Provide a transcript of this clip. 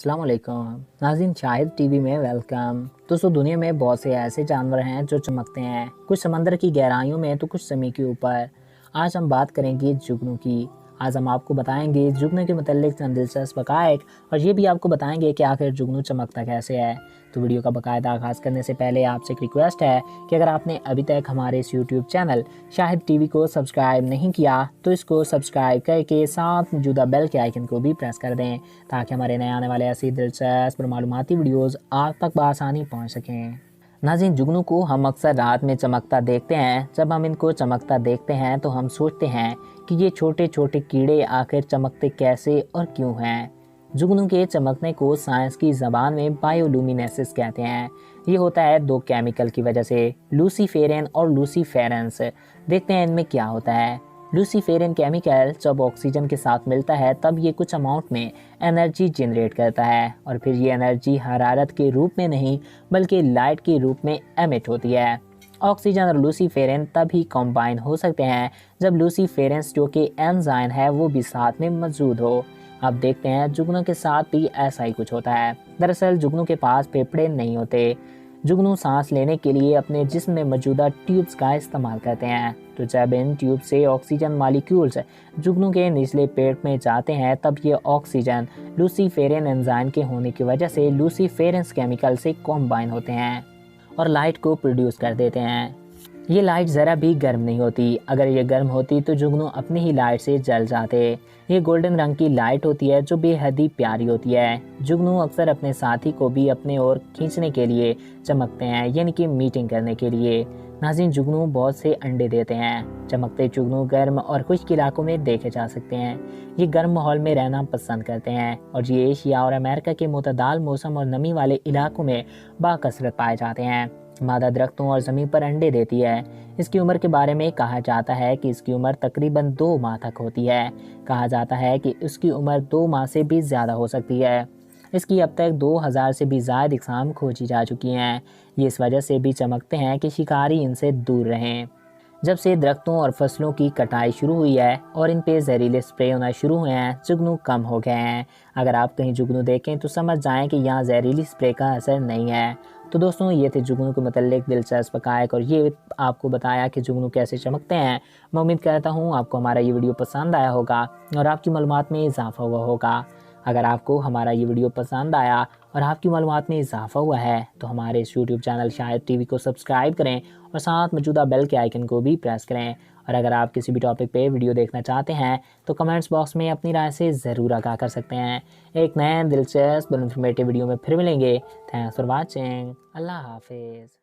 अस्सलाम वालेकुम नाज़रीन, शाहिद टीवी में वेलकम। दोस्तों, दुनिया में बहुत से ऐसे जानवर हैं जो चमकते हैं, कुछ समंदर की गहराइयों में तो कुछ ज़मीन के ऊपर। आज हम बात करेंगे जुगनू की। आज हम आपको बताएंगे जुगनू के मुताल्लिक चंद दिलचस्प हक़ाइक़ और ये भी आपको बताएंगे कि आखिर जुगनू चमकता कैसे है। तो वीडियो का बाकायदा आगाज़ करने से पहले आपसे एक रिक्वेस्ट है कि अगर आपने अभी तक हमारे इस यूट्यूब चैनल शाहिद टीवी को सब्सक्राइब नहीं किया तो इसको सब्सक्राइब करके साथ मौजूदा बेल के आइकन को भी प्रेस कर दें, ताकि हमारे नए आने वाले ऐसी दिलचस्प और मालूमाती वीडियोज़ आप तक बआसानी पहुँच सकें। नाज़रीन, जुगनू को हम अक्सर रात में चमकता देखते हैं। जब हम इनको चमकता देखते हैं तो हम सोचते हैं कि ये छोटे छोटे कीड़े आखिर चमकते कैसे और क्यों हैं। जुगनू के चमकने को साइंस की ज़बान में बायोलूमिनेसिस कहते हैं। ये होता है दो केमिकल की वजह से, लूसीफेरन और लूसीफेरेंस। देखते हैं इनमें क्या होता है। लूसीफेरन केमिकल जब ऑक्सीजन के साथ मिलता है तब ये कुछ अमाउंट में एनर्जी जनरेट करता है और फिर ये एनर्जी हरारत के रूप में नहीं बल्कि लाइट के रूप में एमिट होती है। ऑक्सीजन और लूसीफेरन तभी कंबाइन हो सकते हैं जब लूसीफेरेंस जो कि एंजाइम है वो भी साथ में मौजूद हो। अब देखते हैं जुगनू के साथ भी ऐसा ही कुछ होता है। दरअसल जुगनू के पास फेफड़े नहीं होते। जुगनू सांस लेने के लिए अपने जिस्म में मौजूदा ट्यूब्स का इस्तेमाल करते हैं। तो जब इन ट्यूब से ऑक्सीजन मालिक्यूल्स जुगनू के निचले पेट में जाते हैं तब ये ऑक्सीजन लूसीफेरन एंजाइम के होने की वजह से लूसीफेरेंस केमिकल से कॉम्बाइन होते हैं और लाइट को प्रोड्यूस कर देते हैं। ये लाइट ज़रा भी गर्म नहीं होती। अगर ये गर्म होती तो जुगनू अपनी ही लाइट से जल जाते। ये गोल्डन रंग की लाइट होती है जो बेहद ही प्यारी होती है। जुगनू अक्सर अपने साथी को भी अपने ओर खींचने के लिए चमकते हैं, यानी कि मीटिंग करने के लिए। नाज़रीन, जुगनू बहुत से अंडे देते हैं। चमकते जुगनू गर्म और खुश्क इलाकों में देखे जा सकते हैं। ये गर्म माहौल में रहना पसंद करते हैं और ये एशिया और अमेरिका के मुतदाल मौसम और नमी वाले इलाकों में बाकसरत पाए जाते हैं। मादा दरख्तों और ज़मीन पर अंडे देती है। इसकी उम्र के बारे में कहा जाता है कि इसकी उम्र तकरीबन 2 माह तक होती है। कहा जाता है कि इसकी उम्र 2 माह से भी ज़्यादा हो सकती है। इसकी अब तक 2000 से भी ज़्यादा इकसाम खोजी जा चुकी हैं। ये इस वजह से भी चमकते हैं कि शिकारी इनसे दूर रहें। जब से दरख्तों और फसलों की कटाई शुरू हुई है और इन पे जहरीले स्प्रे होना शुरू हुए हैं, जुगनू कम हो गए हैं। अगर आप कहीं जुगनू देखें तो समझ जाएं कि यहाँ जहरीली स्प्रे का असर नहीं है। तो दोस्तों, ये थे जुगनू के मुताल्लिक दिलचस्प हक़ाइक़ और ये आपको बताया कि जुगनू कैसे चमकते हैं। मैं उम्मीद करता हूँ आपको हमारा ये वीडियो पसंद आया होगा और आपकी मालूमात में इजाफ़ा हुआ होगा। अगर आपको हमारा ये वीडियो पसंद आया और आपकी मालूमात में इजाफ़ा हुआ है तो हमारे इस यूट्यूब चैनल शाहिद टीवी को सब्सक्राइब करें और साथ मौजूदा बेल के आइकन को भी प्रेस करें। और अगर आप किसी भी टॉपिक पे वीडियो देखना चाहते हैं तो कमेंट्स बॉक्स में अपनी राय से ज़रूर आगाह कर सकते हैं। एक नए दिलचस्प और इन्फॉर्मेटिव वीडियो में फिर मिलेंगे। Thanks for watching. अल्लाह हाफिज़।